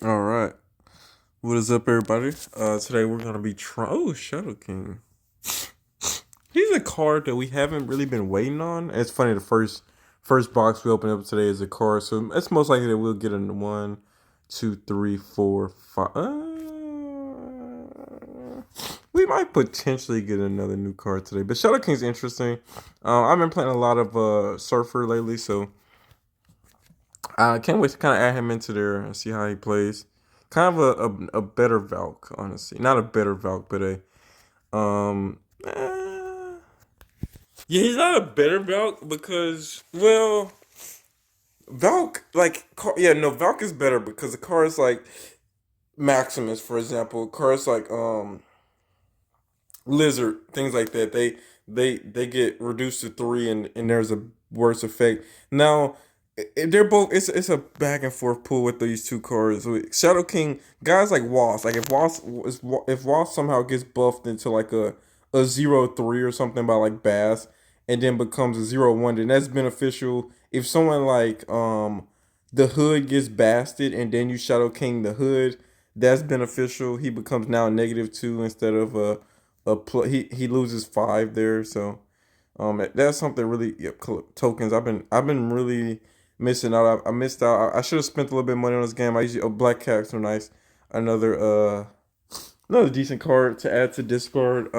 All right. What is up, everybody? Today we're gonna be trying. Oh, Shadow King. He's a card that we haven't really been waiting on. It's funny. The first box we open up today is a card, so it's most likely that we'll get a one, two, three, four, five. We might potentially get another new card today, but Shadow King's interesting. I've been playing a lot of Surfer lately, so I can't wait to kind of add him into there and see how he plays. Kind of a better Valk, honestly. Not a better Valk, but yeah, he's not a better Valk because Valk yeah, no, Valk is better because the cards like Maximus, for example, cards like Lizard, things like that. They get reduced to three, and there's a worse effect. Now they're both. It's a back and forth pull with these two cards. With Shadow King, guys like Wasp. Like if Wasp somehow gets buffed into like a 0-3 or something by like Bass, and then becomes a 0-1, then that's beneficial. If someone like the Hood gets basted, and then you Shadow King the Hood, that's beneficial. He becomes now -2 instead of he loses 5 there. So that's something really. Yep, tokens. I've been really missing out. I missed out. I should have spent a little bit of money on this game. I usually Black Cats are nice. Another another decent card to add to discard.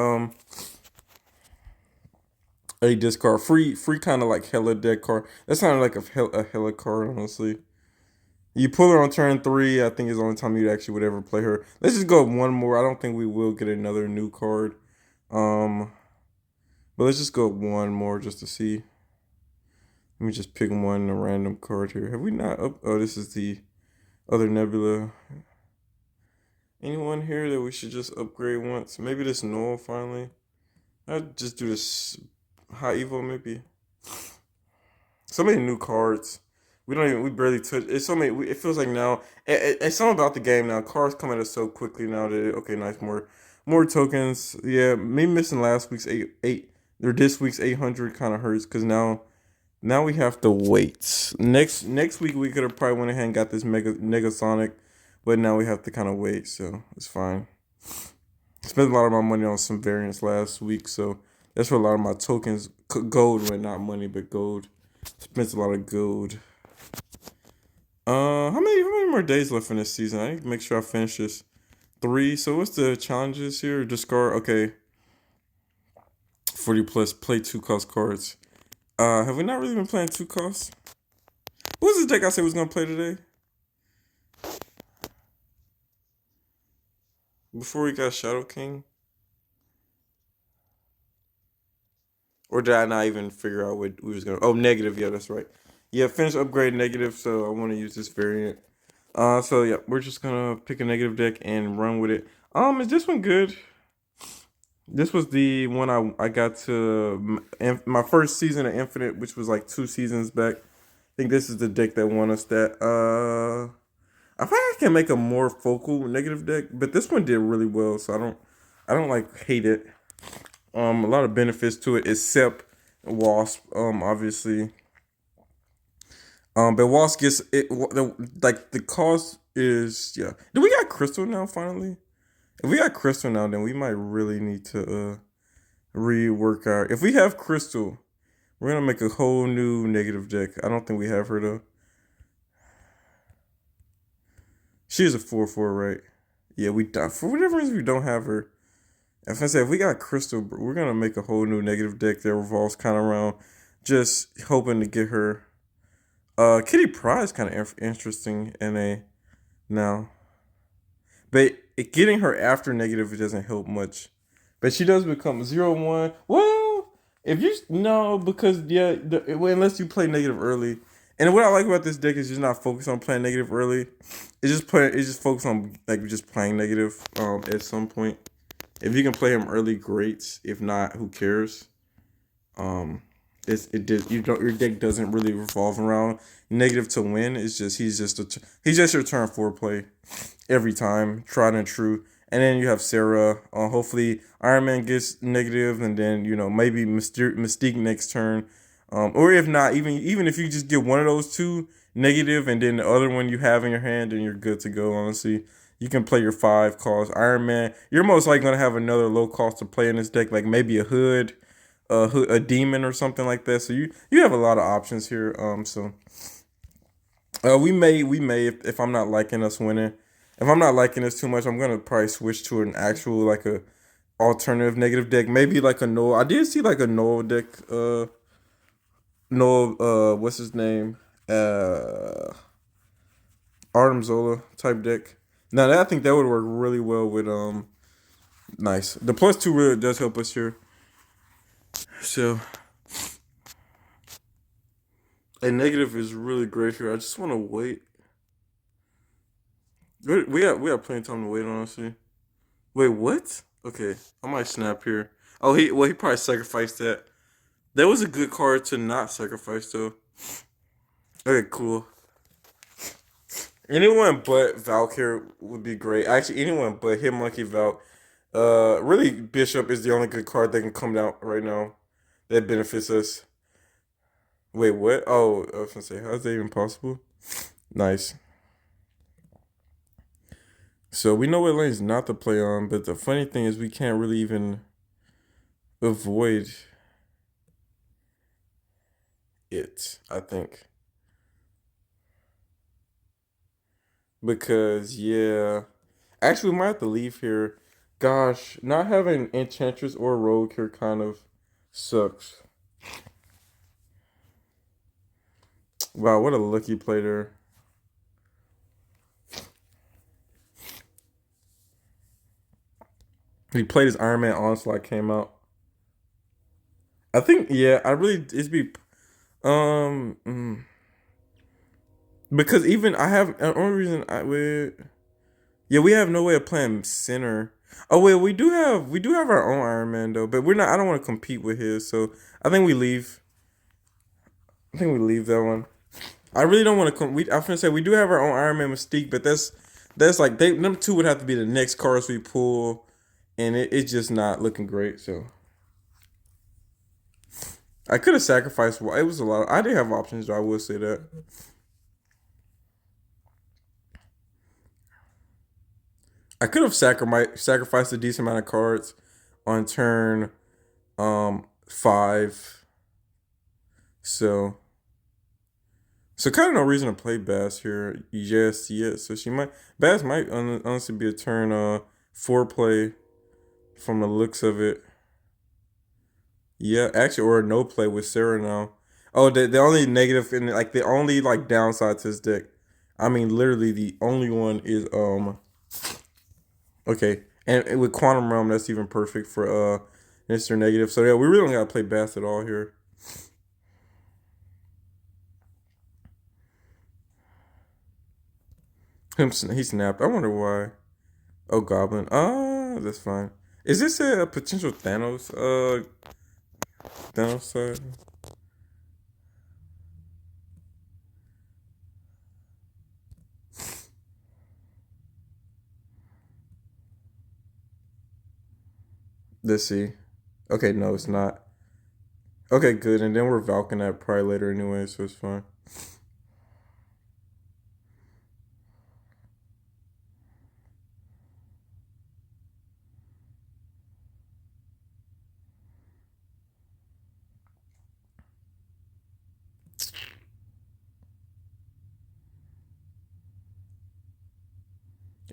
A discard free kind of like hella deck card. That sounded like a hella card, honestly. You pull her on turn 3. I think is the only time you actually would ever play her. Let's just go one more. I don't think we will get another new card. Um, but let's just go one more just to see. Let me just pick one a random card here. Have we not up? Oh, this is the other Nebula. Anyone here that we should just upgrade once? Maybe this Null finally. I'd just do this High Evo maybe. So many new cards. We barely touch. It's so many. It feels like now. It's something about the game now. Cards come at us so quickly now that okay, nice more tokens. Yeah, me missing last week's eight or this week's 800 kind of hurts because now we have to wait. Next week we could have probably went ahead and got this Negasonic, but now we have to kind of wait. So it's fine. Spent a lot of my money on some variants last week, so that's where a lot of my tokens gold went, not money but gold. Spent a lot of gold. How many more days left in this season? I need to make sure I finish this. 3. So what's the challenges here? Discard. Okay, 40 plus. Play 2 cost cards. Have we not really been playing 2 costs? What was the deck I said was gonna play today? Before we got Shadow King, or did I not even figure out what we was gonna? Oh, negative. Yeah, that's right. Yeah, finish upgrade negative. So I want to use this variant. So yeah, we're just gonna pick a negative deck and run with it. Is this one good? This was the one I got to my first season of Infinite, which was like 2 seasons back. I think this is the deck that won us that. I think I can make a more focal negative deck, but this one did really well, so I don't like hate it. A lot of benefits to it, except Wasp. Obviously. But Wasp gets it. Like the cost is yeah. Do we got Crystal now? Finally, if we got Crystal now, then we might really need to rework our. If we have Crystal, we're gonna make a whole new negative deck. I don't think we have her though. She is a 4/4, right? Yeah, we don't. For whatever reason we don't have her. If I say if we got Crystal, we're gonna make a whole new negative deck that revolves kind of around just hoping to get her. Kitty Pryde is kind of interesting in a now, but getting her after negative doesn't help much. But she does become 0-1. Well, if you no, because yeah, well, unless you play negative early. And what I like about this deck is just not focused on playing negative early. It's just focused on like just playing negative. At some point, if you can play him early, great. If not, who cares? Um, it did you don't your deck doesn't really revolve around negative to win. It's just he's just your turn 4 play every time, tried and true. And then you have Sarah. Hopefully Iron Man gets negative, and then maybe Mystique next turn. Or if not, even if you just get one of those two negative, and then the other one you have in your hand, and you're good to go. Honestly, you can play your 5 cost Iron Man. You're most likely gonna have another low cost to play in this deck, like maybe a hood, a demon or something like that. So you have a lot of options here. So we may if I'm not liking us winning, if I'm not liking this too much, I'm gonna probably switch to an actual like a alternative negative deck. Maybe like a Noel. I did see like a Noel deck. Noel. What's his name? Uh, Artem Zola type deck. Now I think that would work really well with nice. The +2 really does help us here. So a negative is really great here. I just want to wait. We have plenty of time to wait. Honestly. Wait, what? Okay, I might snap here. Oh, he probably sacrificed that. That was a good card to not sacrifice though. Okay, cool. Anyone but Valk here would be great. Actually, anyone but Hitmonkey Valk. Really, Bishop is the only good card that can come out right now that benefits us. Wait, what? Oh, I was gonna say, how's that even possible? Nice. So we know what lanes not to play on, but the funny thing is we can't really even avoid it, I think. Because yeah. Actually we might have to leave here. Gosh, not having Enchantress or Rogue here kind of sucks. Wow, what a lucky play there. He played his Iron Man Onslaught came out. I think yeah, I really it's be um mm, because even I have the only reason I would yeah, we have no way of playing center. Oh wait, we do have our own Iron Man though, but we're not. I don't want to compete with his, so I think we leave. I think we leave that one. I really don't want to. I was gonna say we do have our own Iron Man Mystique, but that's like they number two would have to be the next cards we pull, and it's just not looking great. So I could have sacrificed. Well, it was a lot. I did have options, though. I will say that. I could have sacrificed a decent amount of cards on turn 5. So kind of no reason to play Bass here. Yes, yes. So Bass might honestly be a turn 4 play from the looks of it. Yeah, actually, or a no play with Sarah now. Oh, the only negative and like the only like downside to this deck. I mean, literally the only one is okay, and with Quantum Realm that's even perfect for Mr. Negative. So yeah, we really don't gotta play Bass at all here. He snapped. I wonder why. Oh, Goblin. Ah, that's fine. Is this a potential Thanos side? Let's see. Okay, no, it's not. Okay, good. And then we're Valking that probably later anyway, so it's fine.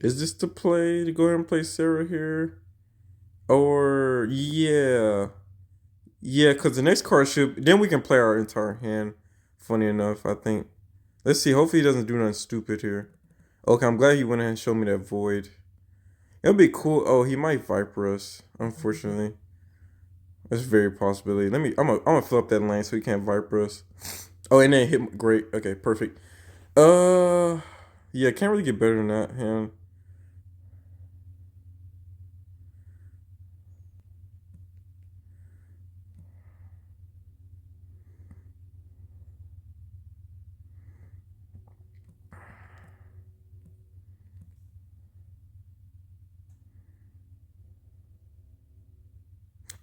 Is this the play to go ahead and play Sarah here? Or yeah. Yeah, because the next card should then we can play our entire hand. Funny enough, I think. Let's see. Hopefully he doesn't do nothing stupid here. Okay, I'm glad he went ahead and showed me that void. It'll be cool. Oh, he might Viper us, unfortunately. That's a very possibility. I'm gonna fill up that lane so he can't Viper us. Oh, and then hit great. Okay, perfect. Uh yeah, can't really get better than that, hand.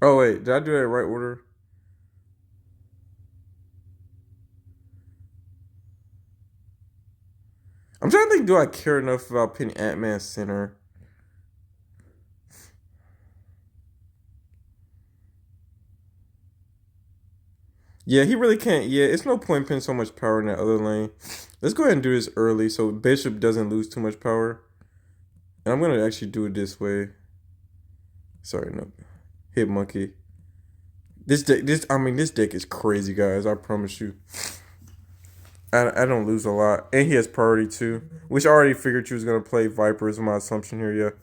Oh wait, did I do that in right order? I'm trying to think, do I care enough about putting Ant-Man center? Yeah, he really can't. Yeah, it's no point putting so much power in that other lane. Let's go ahead and do this early so Bishop doesn't lose too much power. And I'm gonna actually do it this way. Sorry, no. Hit monkey. This deck is crazy, guys. I promise you. I don't lose a lot, and he has priority too, which I already figured you was gonna play Viper is my assumption here.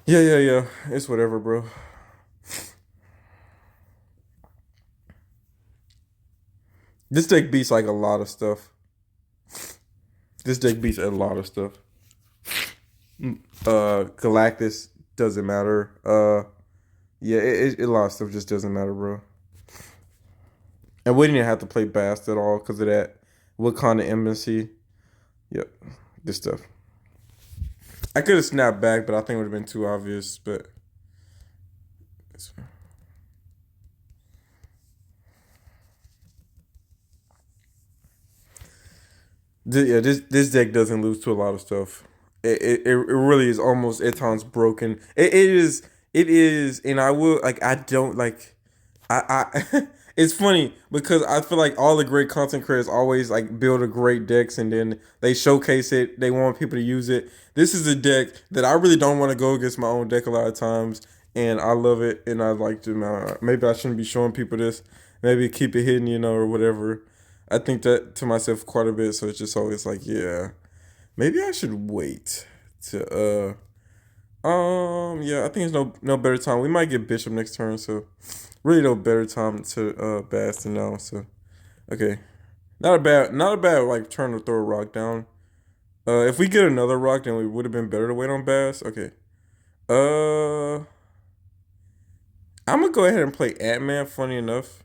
Yeah, yeah. It's whatever, bro. This deck beats like a lot of stuff. This deck beats a lot of stuff. Galactus doesn't matter. Yeah, a lot of stuff just doesn't matter, bro. And we didn't have to play Bast at all because of that Wakanda Embassy. Yep, this stuff. I could have snapped back, but I think it would have been too obvious. But yeah, this deck doesn't lose to a lot of stuff. It really is almost at times broken. It is, and I will like I don't like I it's funny because I feel like all the great content creators always like build a great decks and then they showcase it. They want people to use it. This is a deck that I really don't want to go against my own deck a lot of times, and I love it. And I like to maybe I shouldn't be showing people this. Maybe keep it hidden, or whatever. I think that to myself quite a bit, so it's just always like, yeah, maybe I should wait to yeah, I think there's no better time. We might get Bishop next turn, so really no better time to Bast than now. So okay, not a bad like turn to throw a rock down. If we get another rock, then we would have been better to wait on Bast. Okay. Uh, I'm gonna go ahead and play Ant Man. Funny enough,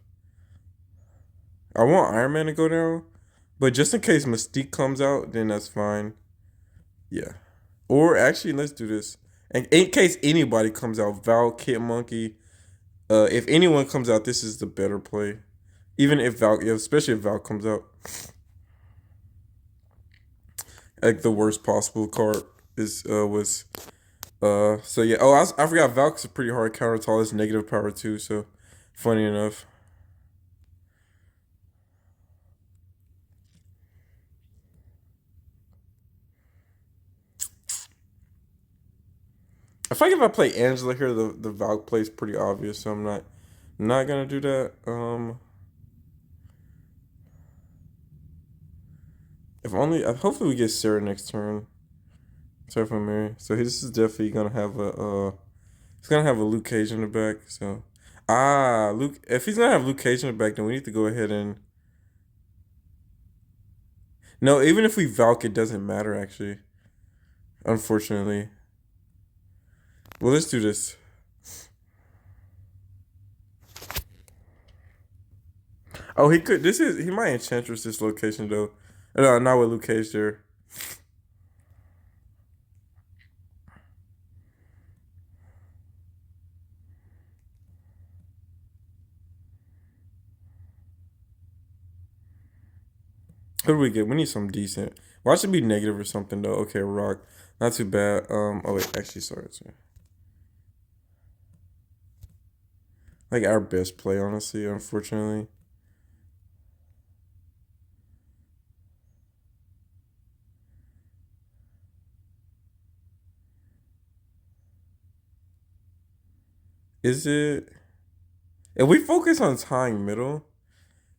I want Iron Man to go down, but just in case Mystique comes out, then that's fine. Yeah. Or actually, let's do this. And in case anybody comes out, Val, Kid Monkey, if anyone comes out, this is the better play. Even if Val, yeah, especially if Val comes out, like the worst possible card is was so yeah. Oh, I forgot Valk's a pretty hard counter to all this negative power too. So funny enough, I feel like if I play Angela here, the Valk play is pretty obvious. So I'm not gonna do that. If only hopefully we get Sarah next turn. Sorry for Mary. So this is definitely gonna have a he's gonna have a Luke Cage in the back. So Luke, if he's gonna have Luke Cage in the back, then we need to go ahead and no. Even if we Valk, it doesn't matter actually. Unfortunately. Well, let's do this. Oh, he could. He might Enchantress this location though. No, not with Luke Cage there. Who do we get? We need some decent. Why should be negative or something though? Okay, rock. Not too bad. Oh wait, actually, sorry. Like our best play, honestly. Unfortunately, is it? If we focus on tying middle,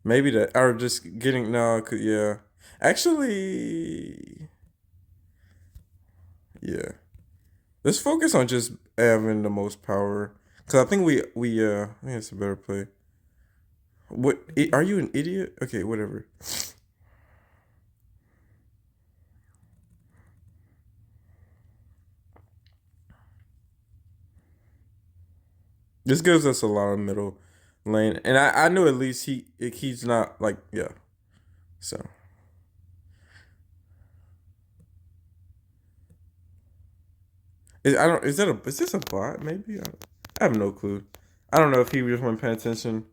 maybe that or just getting no. Yeah, actually, yeah. Let's focus on just having the most power. Cause I think I think it's a better play. What are you an idiot? Okay, whatever. This gives us a lot of middle lane, and I know at least he's not like yeah. So I don't is this a bot maybe? I have no clue. I don't know if he just wasn't paying attention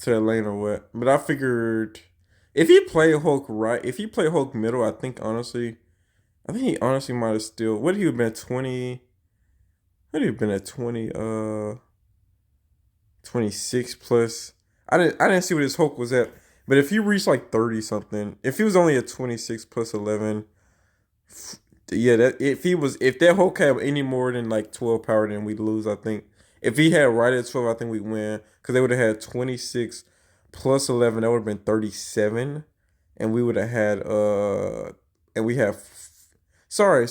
to that lane or what, but I figured If he played Hulk right, if he played Hulk middle, I think he honestly might have still. What he have been at 20? What he have been at 20? 26 plus. I didn't see what his Hulk was at, but if he reached like 30 something, if he was only at 26 plus 11, yeah, that if that Hulk had any more than like 12 power, then we'd lose. I think if he had right at 12, I think we'd win because they would have had 26 plus 11. That would have been 37, and we would have had and we have sorry.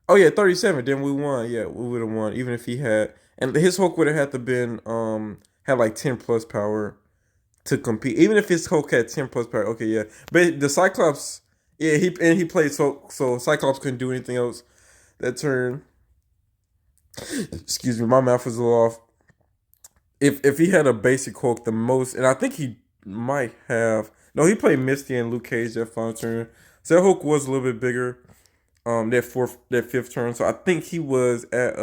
Oh yeah, 37. Then we won. Yeah, we would have won even if he had, and his Hulk would have had to been had like 10 plus power to compete. Even if his Hulk had 10 plus power, okay, yeah. But the Cyclops, yeah, he played so Cyclops couldn't do anything else that turn. Excuse me, my mouth was a little off. If he had a basic Hulk, the most, and I think he might have. No, he played Misty and Luke Cage that final turn. So that Hulk was a little bit bigger. That fifth turn. So I think he was at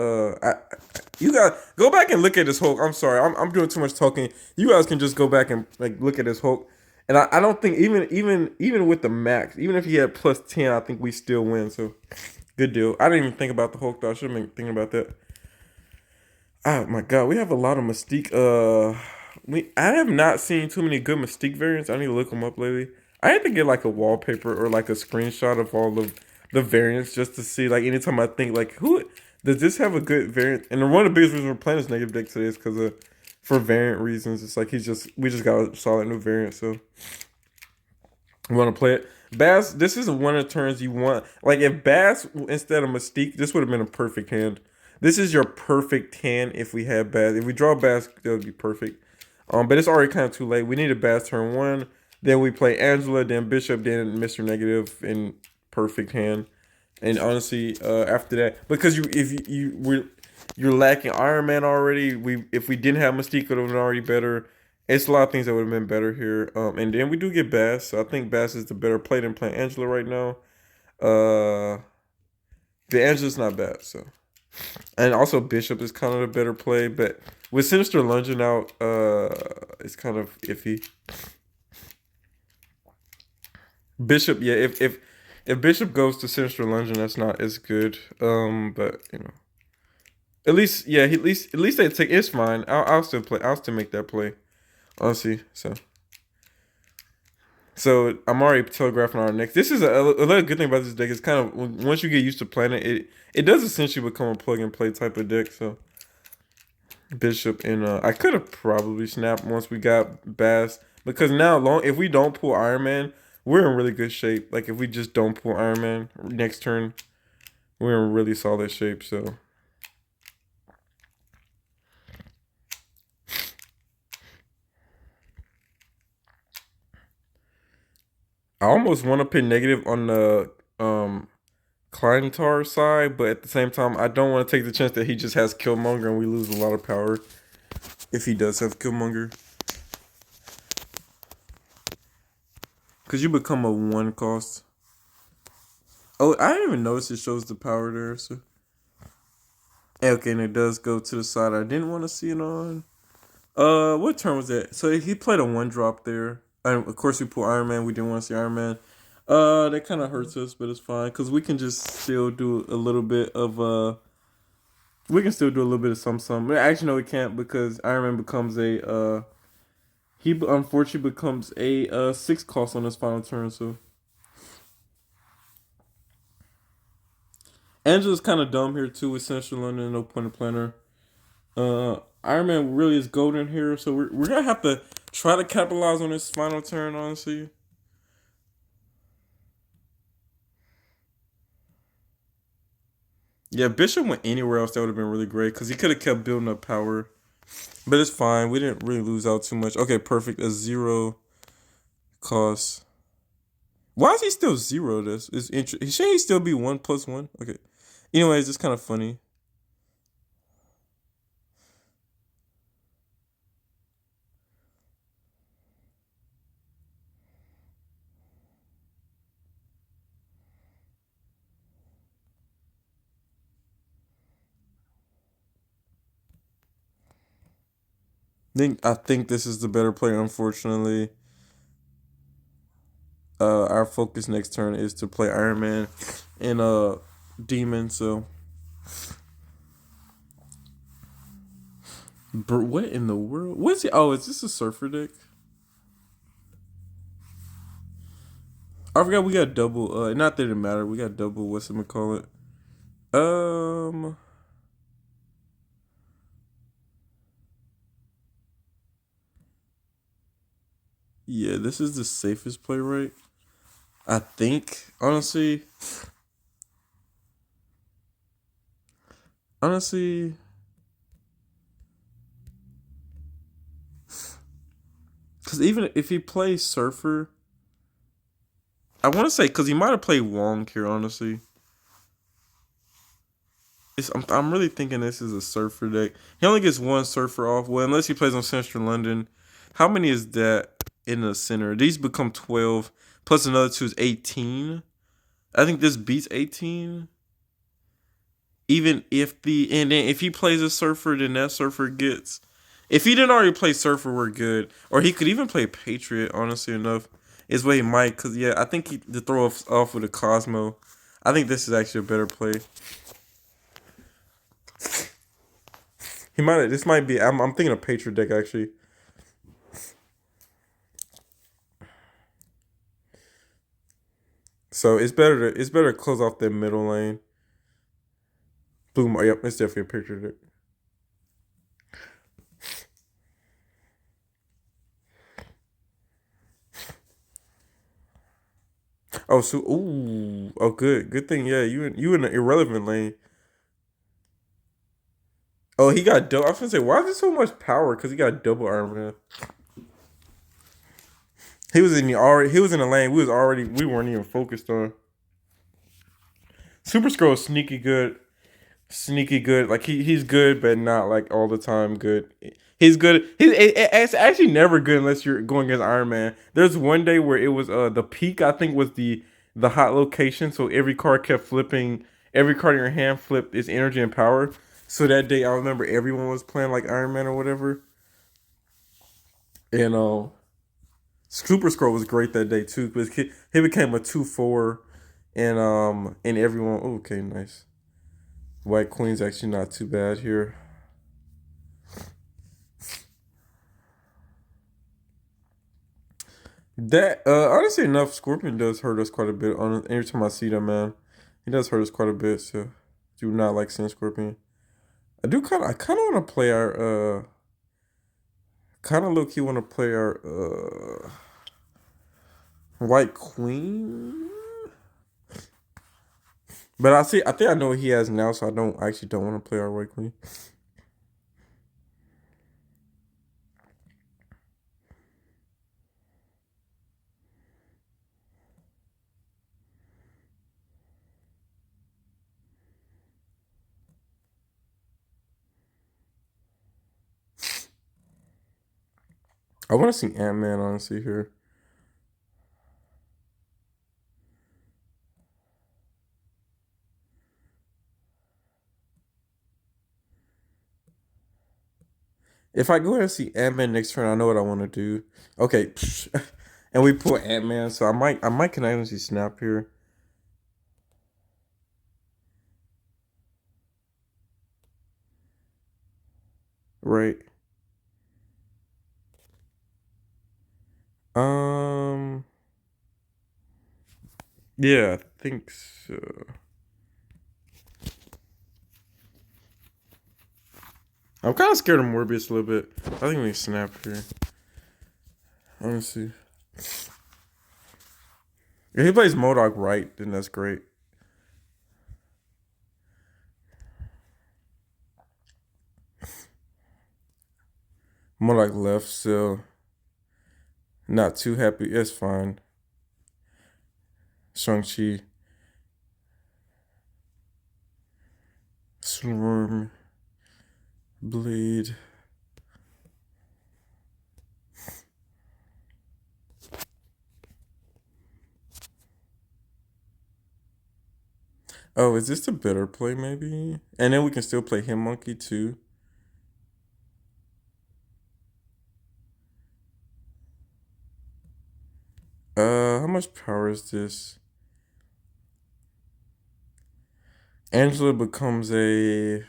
you guys go back and look at his Hulk. I'm sorry, I'm doing too much talking. You guys can just go back and like look at his Hulk. And I don't think even with the max, even if he had plus 10, I think we still win. So good deal. I didn't even think about the Hulk though. I should have been thinking about that. Oh my god, we have a lot of Mystique. I have not seen too many good Mystique variants. I need to look them up lately. I had to get like a wallpaper or like a screenshot of all of the variants just to see. Like anytime I think like who does this have a good variant? And one of the biggest reasons we're playing this negative deck today is because of for variant reasons. It's like we just got a solid new variant, so we want to play it. Bass, this is one of the turns you want. Like if Bass instead of Mystique, this would have been a perfect hand. This is your perfect hand if we had Bass. If we draw Bass, that would be perfect. But it's already kind of too late. We need a Bass turn one. Then we play Angela, then Bishop, then Mr. Negative in perfect hand. And honestly, after that, because you're lacking Iron Man already. If we didn't have Mystique, it would have been already better. It's a lot of things that would have been better here. And then we do get Bass. So I think Bass is the better play than playing Angela right now. The Angela's not bad. So, and also Bishop is kind of a better play, but with Sinister lunging out, it's kind of iffy. Bishop, yeah, if Bishop goes to Sinister lunging, that's not as good. But you know, at least yeah, at least they take it's fine. I'll still play. I'll still make that play. Honestly, so I'm already telegraphing our next. This is another good thing about this deck. Is kind of once you get used to playing it, it does essentially become a plug and play type of deck. So Bishop and I could have probably snapped once we got Bass because now long if we don't pull Iron Man, we're in really good shape. Like if we just don't pull Iron Man next turn, we're in really solid shape. So I almost want to put negative on the Kleintar side, but at the same time, I don't want to take the chance that he just has Killmonger and we lose a lot of power if he does have Killmonger. Because you become a one cost. Oh, I didn't even notice it shows the power there. So okay, and it does go to the side I didn't want to see it on. What turn was that? So he played a one drop there. And of course, we put Iron Man. We didn't want to see Iron Man. That kind of hurts us, but it's fine because we can just still do a little bit of we can still do a little bit of some. Actually, no, we can't because Iron Man becomes a he unfortunately becomes a six cost on his final turn. So Angela's kind of dumb here too with Central London, no point of planner. Iron Man really is golden here, so we're gonna have to try to capitalize on this final turn. Honestly, yeah, Bishop went anywhere else that would have been really great because he could have kept building up power. But it's fine. We didn't really lose out too much. Okay, perfect. A zero cost. Why is he still zero? This is interesting. Shouldn't he still be 1+1? Okay. Anyways, it's kind of funny. I think this is the better player, unfortunately. our focus next turn is to play Iron Man and Demon. So, what in the world? What's it? Oh, is this a Surfer deck? I forgot we got double. Not that it matter. We got double. What's it call it? Um. Yeah, this is the safest play, right? I think, honestly, because even if he plays Surfer, I want to say because he might have played Wong here. Honestly, I'm really thinking this is a Surfer deck. He only gets one Surfer off. Well, unless he plays on Central London. How many is that in the center? These become 12 plus another two is 18. I think this beats 18. Even if and then if he plays a Surfer, then that Surfer gets. If he didn't already play Surfer, we're good. Or he could even play Patriot. Honestly enough, is what he might. Cause yeah, I think to throw off with a Cosmo. I think this is actually a better play. He might. This might be. I'm thinking of Patriot deck actually. So it's better to close off that middle lane. Boom. Yep, it's definitely a Patriot deck. Oh, so oh, good thing. Yeah, you in the irrelevant lane. Oh, he got double. I was gonna say, why is there so much power? Because he got double armor. He was in the already. He was in the lane. We weren't even focused on. Super Scroll is sneaky good. Sneaky good. Like he's good, but not like all the time good. He's good. It's actually never good unless you're going against Iron Man. There's one day where it was the peak. I think was the hot location. So every card kept flipping. Every card in your hand flipped its energy and power. So that day, I remember everyone was playing like Iron Man or whatever. And Super Scroll was great that day too. Because he became a 2/4, and everyone. Oh, okay, nice. White Queen's actually not too bad here. That honestly enough, Scorpion does hurt us quite a bit. On every time I see that man, he does hurt us quite a bit. So do not like seeing Scorpion. I kind of want to play our kind of low key want to play our White Queen. But I think I know what he has now, so I actually don't want to play our White Queen. I want to see Ant-Man honestly here. If I go ahead and see Ant-Man next turn, I know what I want to do. Okay, and we pull Ant-Man, so I might can actually snap here. Right. Um. Yeah, I think so. I'm kind of scared of Morbius a little bit. I think we snap here. Honestly, if he plays Modok right, then that's great. Modok left, so not too happy. It's fine. Shang-Chi. Swarm. Blade. Oh, is this the better play maybe? And then we can still play him monkey too. How much power is this? Angela becomes a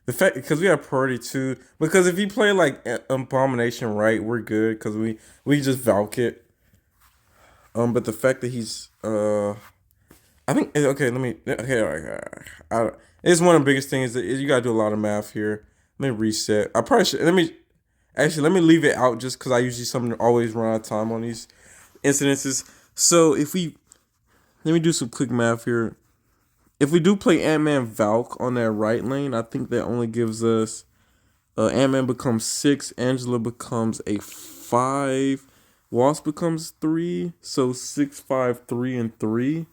the fact because we have priority two. Because if you play like Abomination right, we're good because we just Valk it. But the fact that he's I think okay. Let me okay. All right, it's one of the biggest things that you gotta do a lot of math here. Let me reset. I probably should. Let me leave it out just because I usually something always run out of time on these incidences. So if we let me do some quick math here. If we do play Ant-Man Valk on that right lane, I think that only gives us Ant-Man becomes 6, Angela becomes a 5, Wasp becomes 3, so 6, 5, 3, and 3.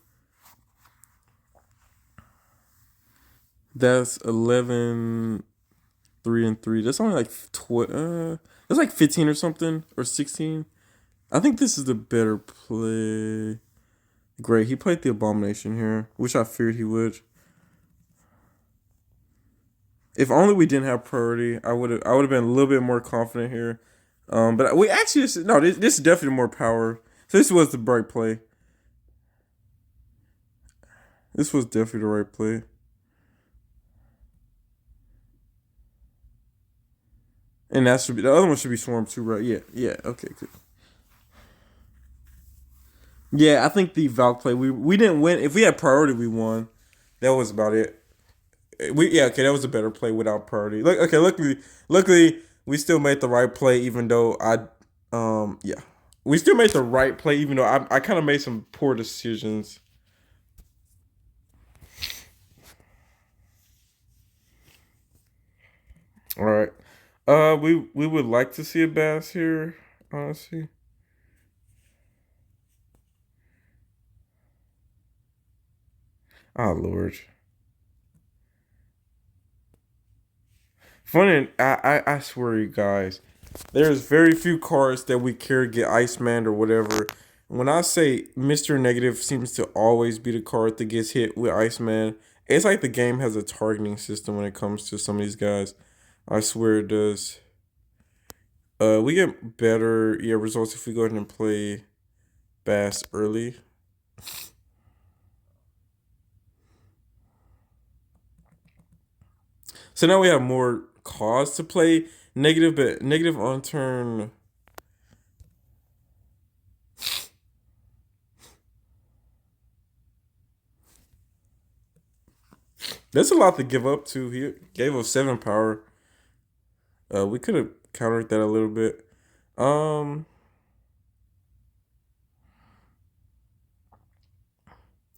That's 11, 3, and 3. That's only like that's like 15 or something, or 16. I think this is the better play. Great, he played the Abomination here, which I feared he would. If only we didn't have priority, I would have been a little bit more confident here. But we actually no, this is definitely more power. So this was the right play. This was definitely the right play. And that should be the other one should be Swarm too, right? Yeah, yeah. Okay, good. Yeah, I think the Valk play we didn't win. If we had priority, we won. That was about it. We yeah okay that was a better play without priority. Look okay luckily we still made the right play even though yeah we still made the right play even though I kind of made some poor decisions. All right, we would like to see a bass here honestly. Oh Lord, funny I swear you guys, there's very few cards that we care to get Iceman or whatever. When I say Mr. Negative seems to always be the card that gets hit with Iceman, it's like the game has a targeting system when it comes to some of these guys. I swear it does. We get better results if we go ahead and play Bass early. So now we have more cause to play negative, but negative on turn. That's a lot to give up to. He gave us 7 power. We could have countered that a little bit. Um,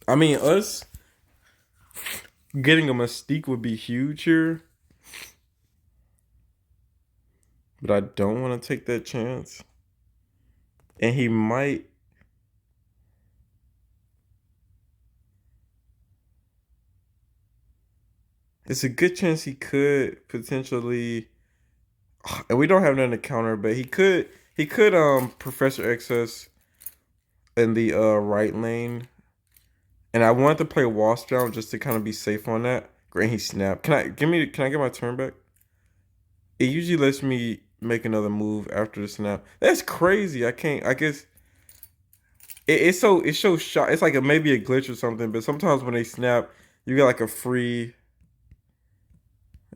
I mean, us getting a Mystique would be huge here, but I don't want to take that chance. And he might. It's a good chance he could potentially. And we don't have nothing to counter, but he could. He could Professor Excess in the right lane, and I wanted to play Wasp down just to kind of be safe on that. Great, he snapped. Can I get my turn back? It usually lets me make another move after the snap. That's crazy. I can't. I guess it's so shot. It's like maybe a glitch or something. But sometimes when they snap, you get like a free.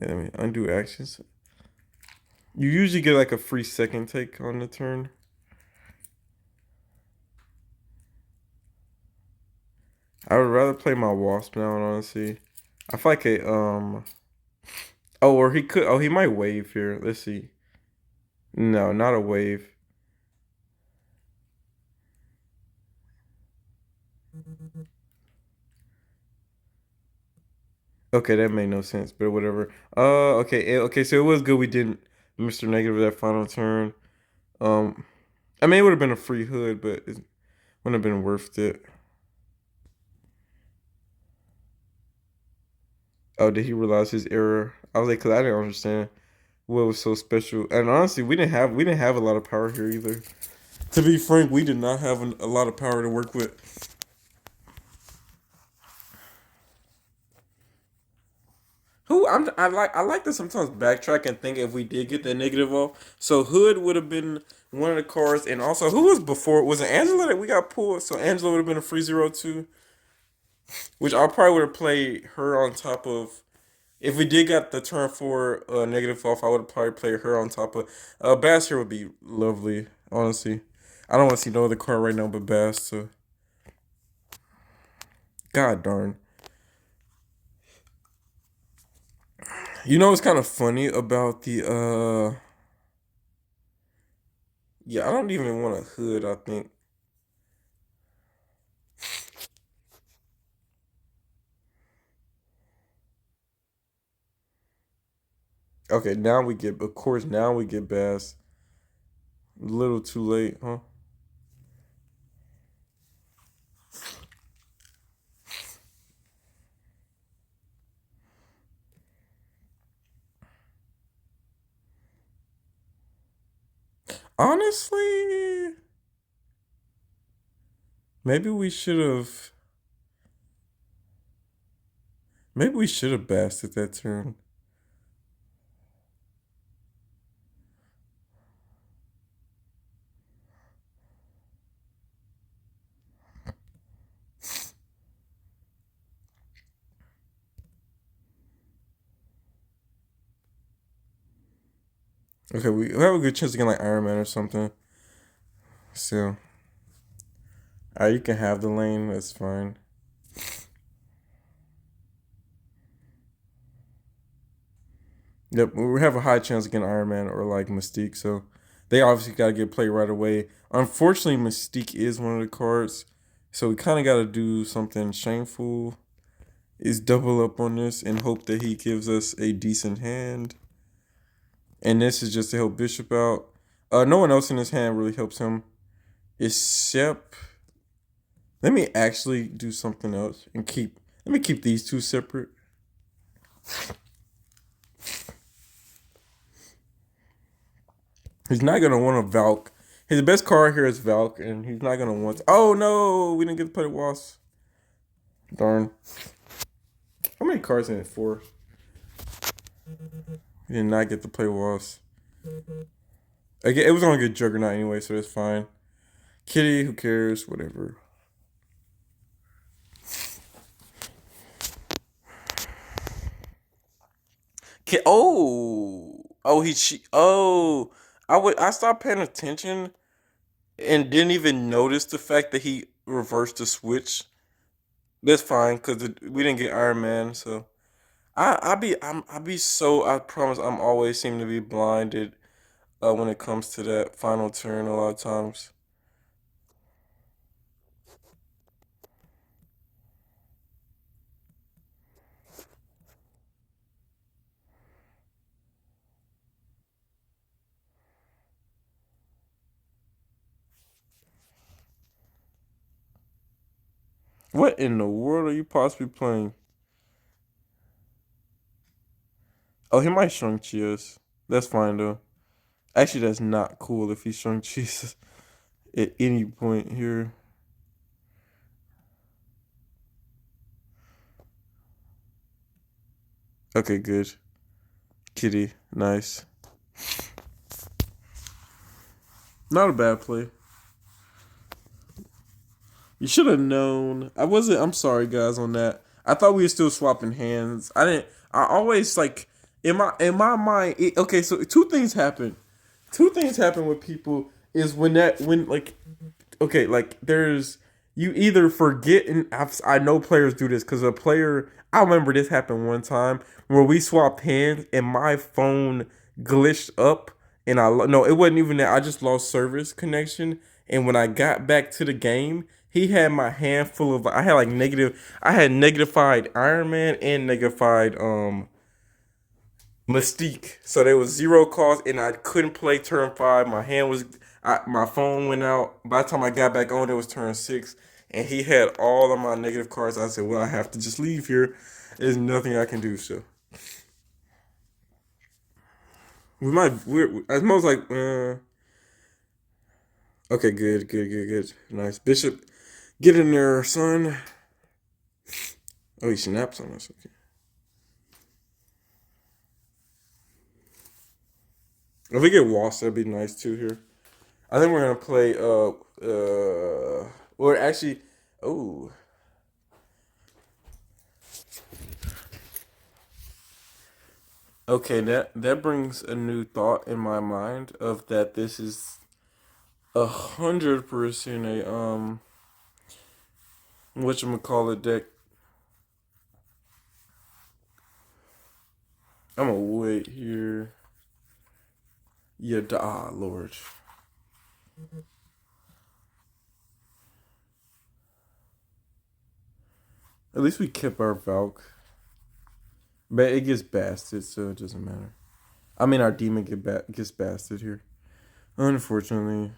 Let me undo actions. You usually get like a free second take on the turn. I would rather play my Wasp now, honestly. I feel like a. Oh, or he could. Oh, he might wave here. Let's see. No, not a wave. Okay, that made no sense, but whatever. Okay. So it was good we didn't Mr. Negative that final turn. Um, I mean it would have been a free hood, but it wouldn't have been worth it. Oh, did he realize his error? I was like, cause I didn't understand what was so special. And honestly, we didn't have a lot of power here either. To be frank, we did not have a lot of power to work with. I like to sometimes backtrack and think if we did get that negative off. So Hood would have been one of the cards, and also who was before? Was it Angela that we got pulled? So Angela would have been a free zero too, which I probably would have played her on top of. If we did got the turn four negative off, I would have probably played her on top of. Bass here would be lovely, honestly. I don't want to see no other card right now but Bass. So God darn. You know what's kind of funny about the yeah, I don't even want a hood, I think. Okay, now we get of course now we get Bass. A little too late, huh? Honestly, maybe we should have maybe we should have Bassed at that turn. Okay, we have a good chance to get like Iron Man or something. So, alright, you can have the lane. That's fine. Yep, we have a high chance against Iron Man or like Mystique. So, they obviously got to get played right away. Unfortunately, Mystique is one of the cards, so we kind of got to do something shameful. Is double up on this and hope that he gives us a decent hand. And this is just to help Bishop out. No one else in his hand really helps him, except let me actually do something else and keep. Let me keep these two separate. He's not gonna want a Valk. His best card here is Valk, and he's not gonna want. Oh no, we didn't get to play Wasp. Darn. How many cards in it? Four. We did not get to play Wasp. Again, it was on a good Juggernaut anyway, so it's fine. Kitty, who cares? Whatever. I stopped paying attention and didn't even notice the fact that he reversed the switch. That's fine because we didn't get Iron Man, so I be so I promise I'm always seem to be blinded when it comes to that final turn a lot of times. What in the world are you possibly playing? Oh, he might Shang-Chi us. That's fine though. Actually, that's not cool if he Shang-Chi us at any point here. Okay, good. Kitty, nice. Not a bad play. You should have known. I wasn't. I'm sorry, guys, on that. I thought we were still swapping hands. I didn't. I always like in my mind. Okay, so two things happen. Two things happen with people is when like okay like there's you either forget and I know players do this because a player I remember this happened one time where we swapped hands and my phone glitched up and no it wasn't even that I just lost service connection and when I got back to the game he had my hand full of I had like negative I had negatified Iron Man and negatified Mystique. So there was zero cost, and I couldn't play turn five. My phone went out. By the time I got back on, it was turn six, and he had all of my negative cards. I said, "Well, I have to just leave here. There's nothing I can do." So we're as most like, okay, good, nice. Bishop, get in there, son. Oh, he snaps on us. Okay. If we get Wasp, that'd be nice too here. I think we're gonna play or actually oh okay, that brings a new thought in my mind of that this is 100% a whatchamacallit deck. I'm gonna wait here. Yeah, Lord. At least we kept our Valk. But it gets basted, so it doesn't matter. I mean, our demon gets basted here. Unfortunately.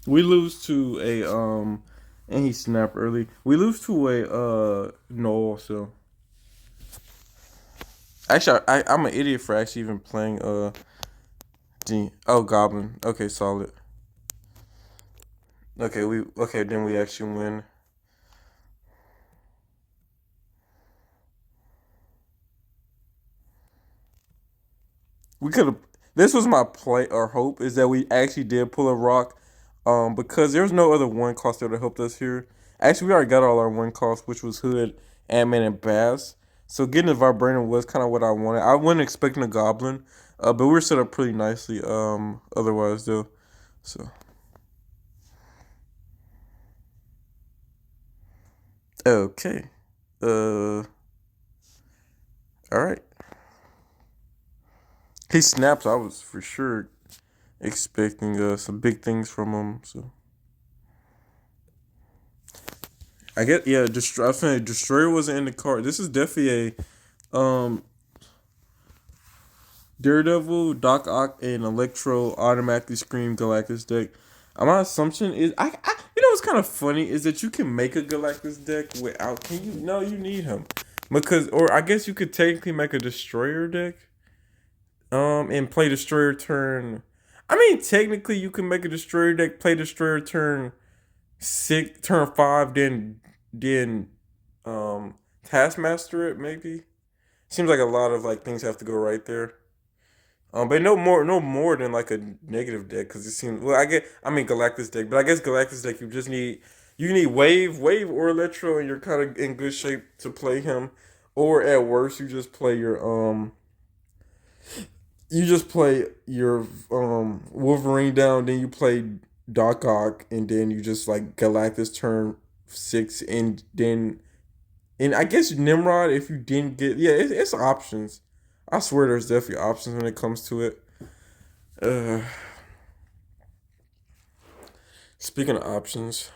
We lose to a and he snapped early. We lose to a Null, so actually I'm an idiot for actually even playing Goblin. Okay, solid. Okay then we actually win. We could have. This was my play or hope is that we actually did pull a rock, because there's no other one cost that would have helped us here. Actually, we already got all our one cost, which was Hood, Ant-Man, and Bass. So getting a Vibranium was kind of what I wanted. I wasn't expecting a Goblin, but we were set up pretty nicely. Otherwise though, so okay, all right. He snaps. I was for sure expecting some big things from him. So I get I think Destroyer wasn't in the card. This is definitely a Daredevil, Doc Ock, and Electro automatically scream Galactus deck. My assumption is I you know what's kind of funny is that you can make a Galactus deck without can you no you need him because or I guess you could technically make a Destroyer deck and play Destroyer turn. I mean technically you can make a Destroyer deck play Destroyer turn 6 turn 5 then Taskmaster it maybe. Seems like a lot of like things have to go right there. But no more than like a negative deck because it seems. Well, I mean Galactus deck, but I guess Galactus deck you need Wave or Electro, and you're kind of in good shape to play him. Or at worst, you just play your Wolverine down, then you play Doc Ock, and then you just like Galactus turn 6, and I guess Nimrod if you didn't get it's options. I swear there's definitely options when it comes to it. Uh, Speaking of options,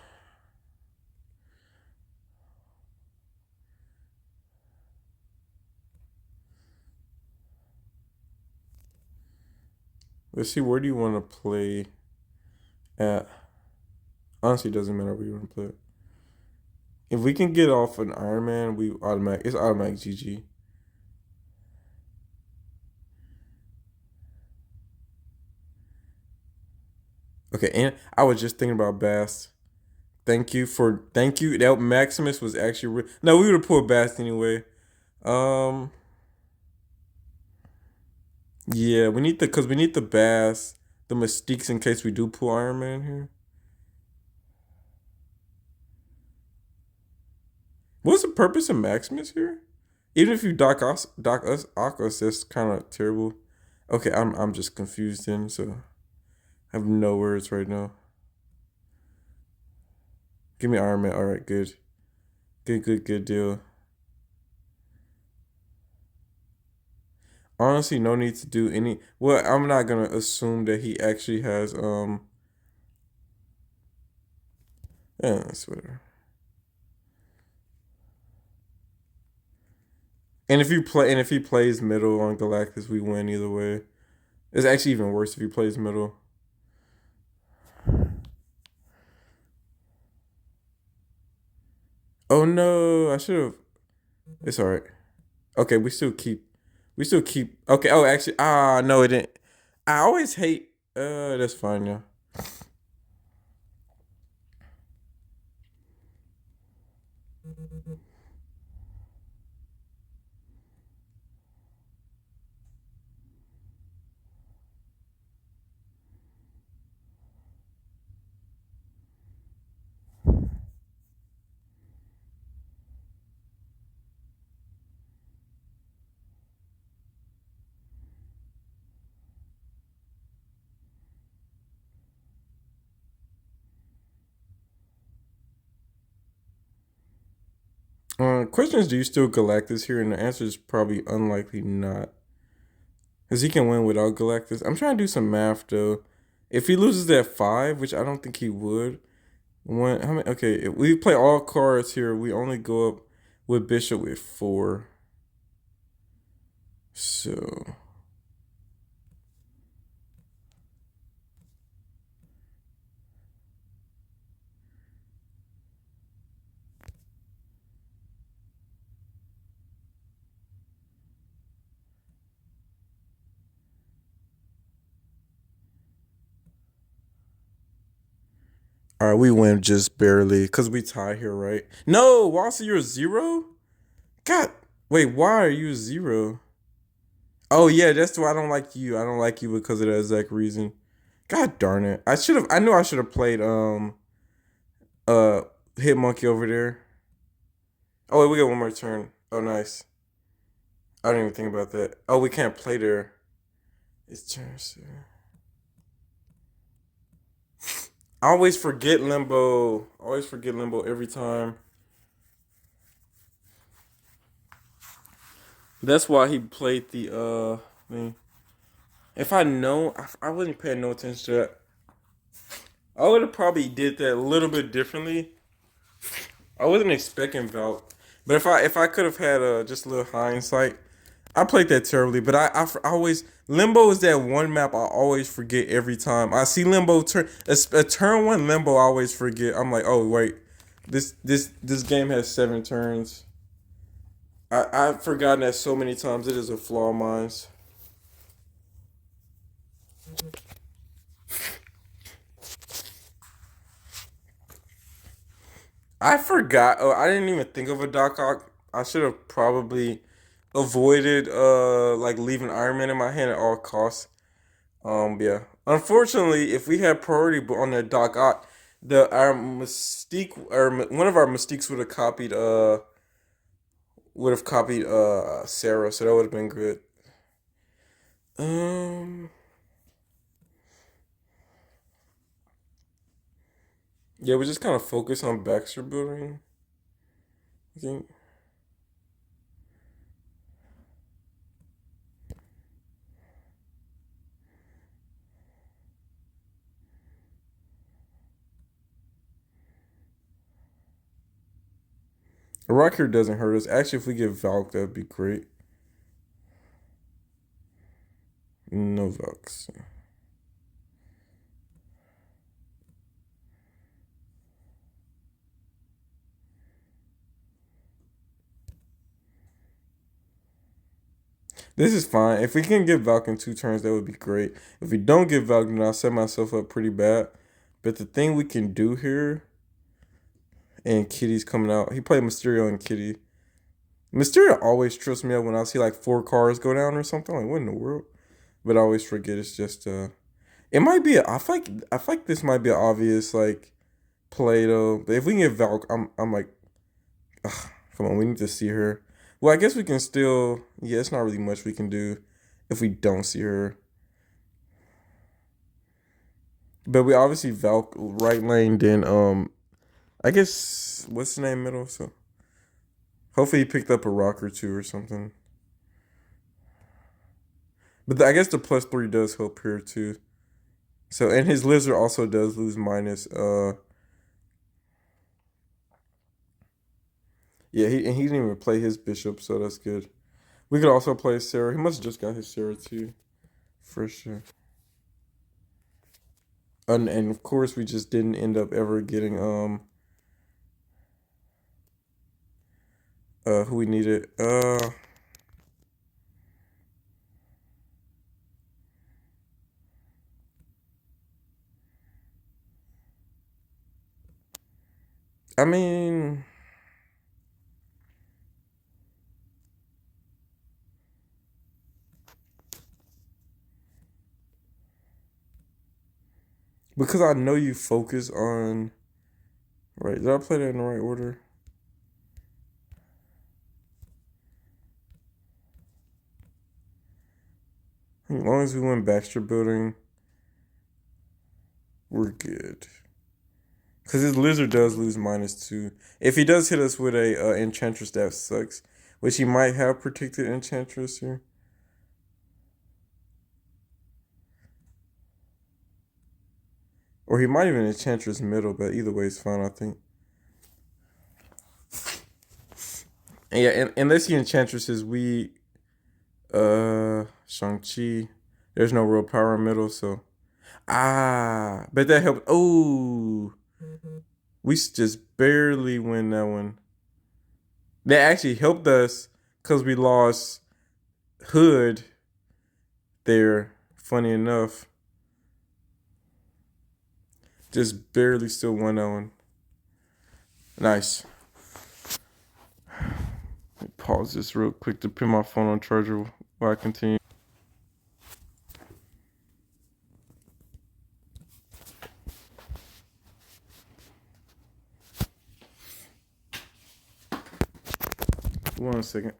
let's see. Where do you want to play at? Honestly, it doesn't matter where you want to play it. If we can get off an Iron Man, it's automatic GG. Okay, and I was just thinking about Bass. Thank you. That Maximus was actually no. We would have pulled Bass anyway. Um, yeah, we need the Bass, the Mystiques in case we do pull Iron Man here. What's the purpose of Maximus here? Even if you dock us Aquas, that's kind of terrible. Okay, I'm just confused then. So I have no words right now. Give me Iron Man. All right, good deal. Honestly, no need to do any. Well, I'm not gonna assume that he actually has. Yeah, that's whatever. And if he plays middle on Galactus, we win either way. It's actually even worse if he plays middle. Oh no, I should have. It's all right. Okay, we still keep. We still keep. Okay. Oh, actually, no, it didn't. I always hate. That's fine. Yeah. Question is, do you still Galactus here? And the answer is probably unlikely not, because he can win without Galactus. I'm trying to do some math though. If he loses that 5, which I don't think he would, one how many? Okay, if we play all cards here, we only go up with Bishop with 4. So, all right, we win just barely because we tie here, right? No, Walsa, you're a 0. God, wait, why are you a 0? Oh yeah, that's why I don't like you. I don't like you because of that exact reason. God darn it! I should have. I knew I should have played uh Hit Monkey over there. Oh wait, we got one more turn. Oh nice. I didn't even think about that. Oh, we can't play there. It's turn. I always forget Limbo. Always forget Limbo every time. That's why he played the thing. If I know, I wouldn't pay no attention to that. I would have probably did that a little bit differently. I wasn't expecting Valk, but if I could have had just a little hindsight, I played that terribly. But I always Limbo is that one map I always forget every time I see Limbo turn a turn one Limbo. I always forget. I'm like, oh wait, this game has 7 turns. I've forgotten that so many times. It is a flaw of mine. I forgot. Oh, I didn't even think of a Doc Ock. I should have probably avoided like leaving Iron Man in my hand at all costs. Yeah. Unfortunately, if we had priority on the Doc Ock, the our Mystique or one of our Mystiques would have copied Sarah, so that would have been good. Um. Yeah, we just kind of focus on Baxter building. I think. A rock here doesn't hurt us. Actually, if we get Valk, that'd be great. No Valks. This is fine. If we can get Valk in 2 turns, that would be great. If we don't get Valk, then I'll set myself up pretty bad. But the thing we can do here, and Kitty's coming out. He played Mysterio and Kitty. Mysterio always trips me up when I see like 4 cars go down or something. Like, what in the world? But I always forget it's just it might be I feel like this might be an obvious like play though. But if we can get Valk, I'm like, ugh, come on, we need to see her. Well, I guess we can still. Yeah, it's not really much we can do if we don't see her. But we obviously Valk right lane. Then I guess what's the name middle. So hopefully he picked up a rock or two or something. But I guess the +3 does help here too. So and his lizard also does lose minus. Yeah, he didn't even play his bishop, so that's good. We could also play Sarah. He must have just got his Sarah too, for sure. And of course we just didn't end up ever getting Who we needed. I mean, because I know you focus on. Right, did I play that in the right order? As long as we win Baxter Building, we're good. Because his Lizard does lose -2. If he does hit us with a Enchantress, that sucks. Which he might have protected Enchantress here. Or he might even Enchantress middle, but either way is fine, I think. And yeah, unless he Enchantresses, we Shang-Chi. There's no real power in middle, so but that helped. Oh, we just barely win that one. That actually helped us because we lost Hood there. Funny enough, just barely still won that one. Nice. Pause this real quick to put my phone on charger while I continue. One second.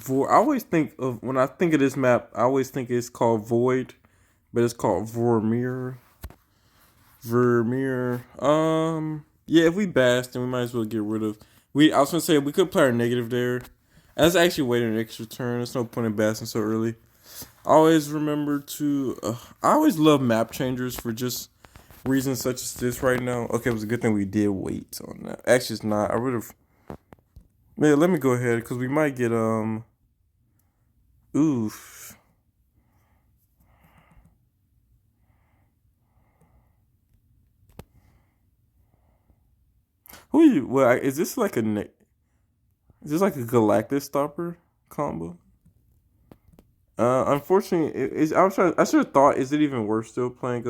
I always think of when I think of this map, I always think it's called Void, but it's called Vormir. Vermeer. Yeah, if we bash, then we might as well get rid of. I was gonna say we could play our negative there. That's actually waiting an extra turn. There's no point in bashing so early. Always remember to. I always love map changers for just reasons such as this right now. Okay, it was a good thing we did wait on that. Actually, it's not. I would have. Man, let me go ahead because we might get Oof. Who are you? Well, is this like is this like a Galactus stopper combo? Unfortunately, I should have thought. Is it even worth still playing?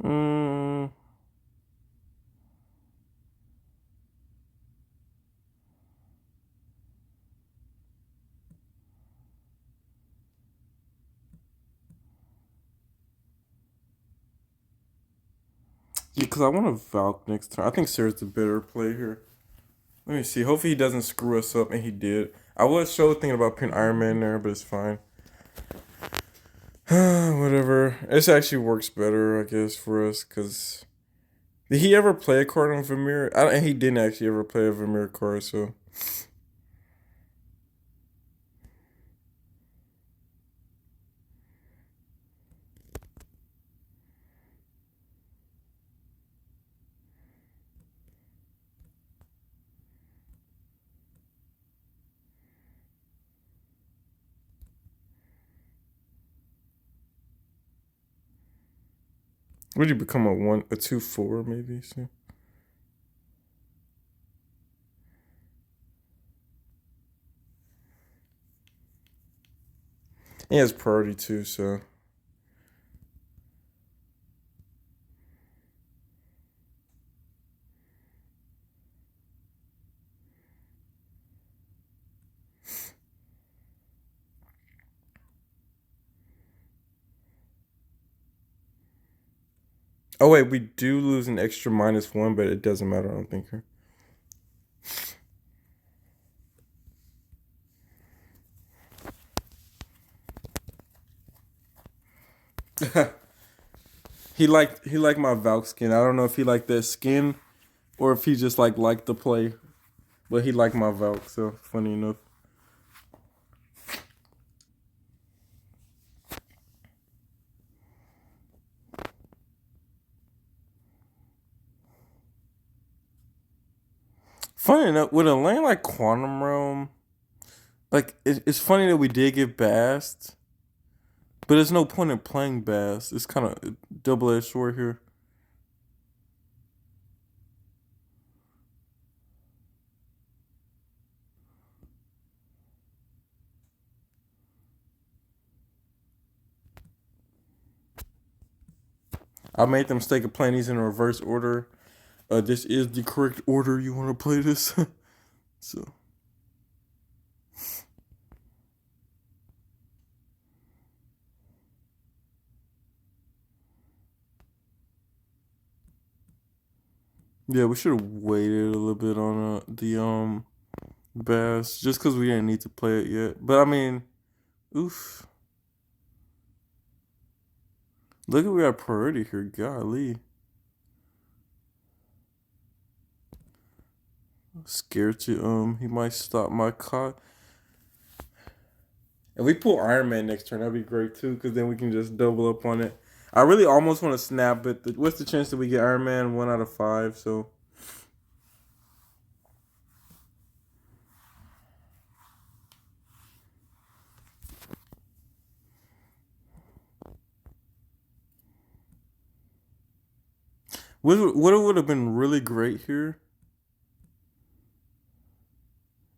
Mm, yeah, because I want to Valk next turn. I think Sarah's the better play here. Let me see. Hopefully he doesn't screw us up, and he did. I was thinking about putting Iron Man there, but it's fine. Whatever. This actually works better, I guess, for us. Cause did he ever play a card on Vermeer? He didn't actually ever play a Vermeer card, so. Would you become a 2/4 maybe? So. He has priority too, so. Oh wait, we do lose an extra -1, but it doesn't matter. I don't think. he liked my Valk skin. I don't know if he liked that skin or if he just liked the play, but he liked my Valk. So funny enough. Funny enough, with a lane like Quantum Realm, it's funny that we did get Bast, but there's no point in playing Bast. It's kind of double-edged sword here. I made the mistake of playing these in reverse order. This is the correct order you want to play this. So yeah, we should have waited a little bit on the Bass just because we didn't need to play it yet. But I mean, oof. Look at we got priority here. Golly, scared to he might stop my car. If we pull Iron Man next turn, that'd be great too, because then we can just double up on it. I really almost want to snap it. What's the chance that we get Iron Man 1 out of 5? So what would have been really great here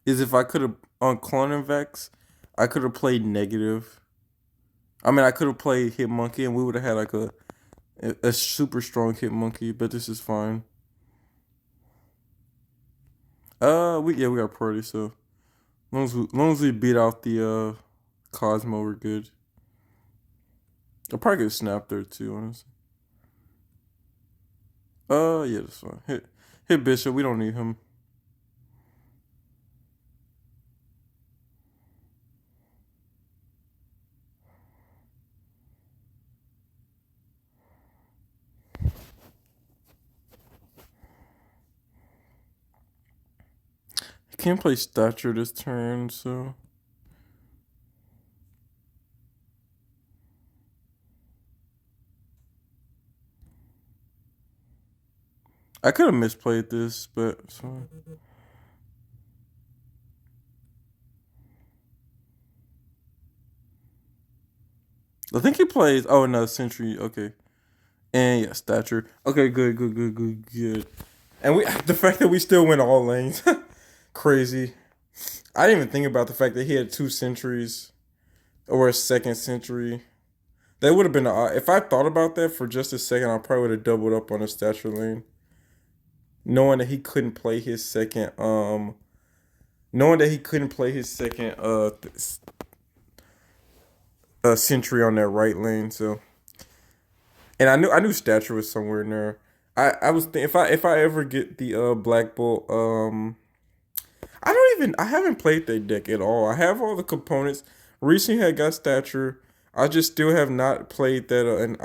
is if I could have on Clonenvex, I could have played negative. I mean, I could have played Hit Monkey, and we would have had like a super strong Hit Monkey. But this is fine. We got priority, so long as we beat out the Cosmo, we're good. I'll probably get snapped there too, honestly. Yeah, that's fine. Hit Bishop. We don't need him. He can't play Stature this turn, so. I could have misplayed this, but it's fine. I think he plays. Oh no, Sentry. Okay, and yeah, Stature. Okay, good. And we the fact that we still win all lanes, crazy. I didn't even think about the fact that he had 2 sentries or a second sentry. That would have been if I thought about that for just a second, I probably would have doubled up on a Stature lane, knowing that he couldn't play his second. Knowing that he couldn't play his second sentry on that right lane. So, and I knew Stature was somewhere in there. I was if I ever get the Black Bolt I haven't played that deck at all. I have all the components. Recently I got Stature. I just still have not played that and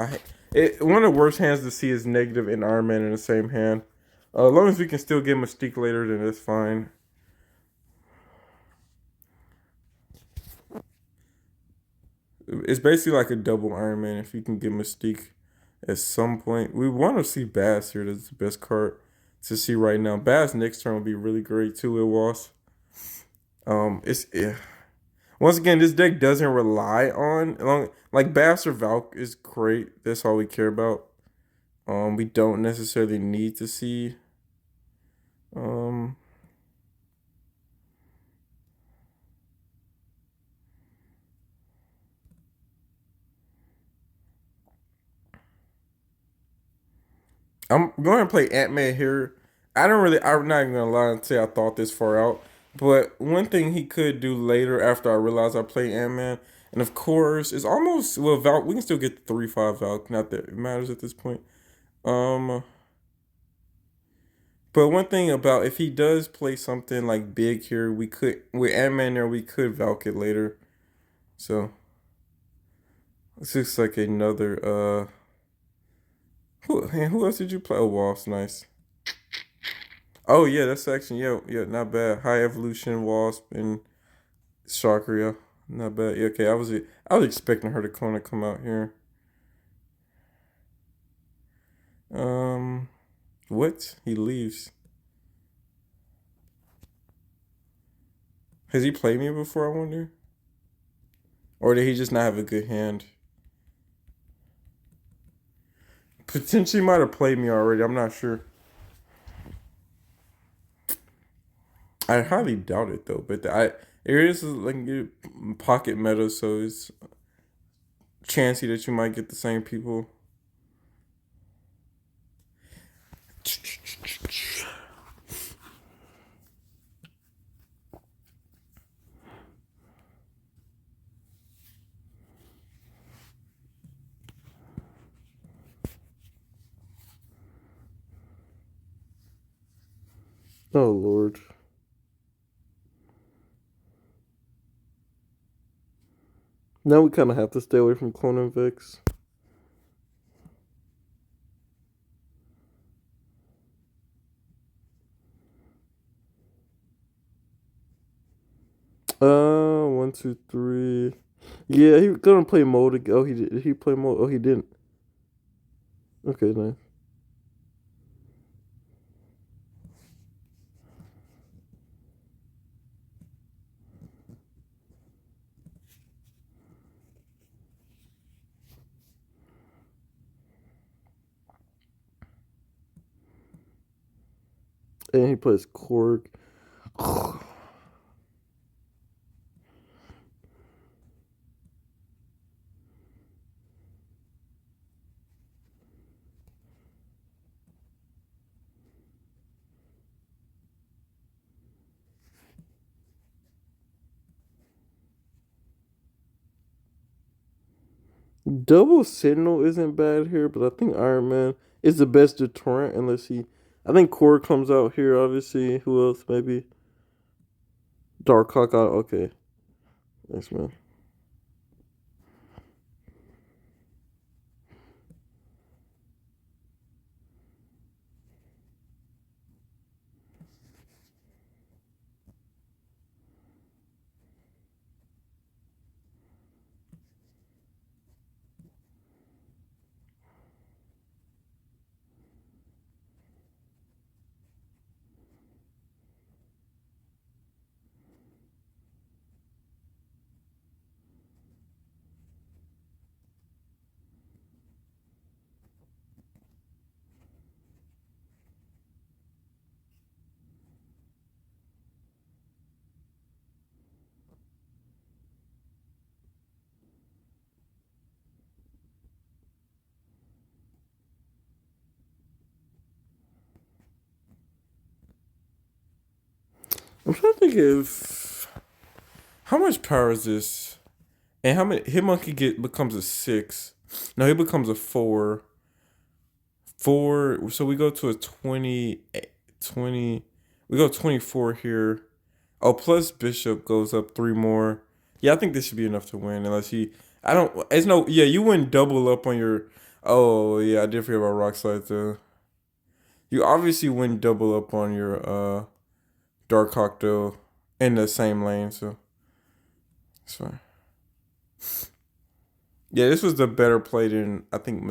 one of the worst hands to see is negative and Iron Man in the same hand. As long as we can still get Mystique later, then that's fine. It's basically like a double Iron Man if you can get Mystique at some point. We want to see Bass here. That's the best card to see right now. Bass next turn will be really great too. It was. It's yeah. Once again, this deck doesn't rely on like Bass or Valk is great. That's all we care about. We don't necessarily need to see. Um, I'm going to play Ant Man here. I'm not even gonna lie and say I thought this far out. But one thing he could do later after I realize I play Ant Man, and of course, it's almost well Valk. We can still get the 3/5 Valk. Not that it matters at this point. Um, but one thing about if he does play something like big here, we could with Ant Man there we could Valk it later. So This looks like another who else did you play? Oh, Wasp, nice. Oh yeah, that's actually yeah, not bad. High evolution Wasp and Chakra, not bad. Yeah, okay, I was expecting her to come out here. Um, what? He leaves. Has he played me before? I wonder, or did he just not have a good hand? Potentially might have played me already. I'm not sure. I highly doubt it though. But there is like pocket meta, so it's chancy that you might get the same people. Oh Lord. Now we kind of have to stay away from cloning Vix. One, two, three. Yeah, he gonna play mode again. Oh, he did. He play mode. Oh, he didn't. Okay, nice. And he plays Korg. Double Sentinel isn't bad here, but I think Iron Man is the best deterrent unless he. I think Korg comes out here, obviously. Who else? Maybe Darkhawk. Okay. Thanks, man. I'm trying to think of how much power is this, and how many Hitmonkey becomes a 6. No, he becomes a 4. 4. So we go to a 20, 20. We go 24 here. Oh, plus Bishop goes up 3 more. Yeah, I think this should be enough to win. Unless he, I don't. It's no. Yeah, you win double up on your. Oh yeah, I did forget about Rock Slide though. You obviously win double up on your Dark Hawk though in the same lane, so it's fine. Yeah, this was the better play than I think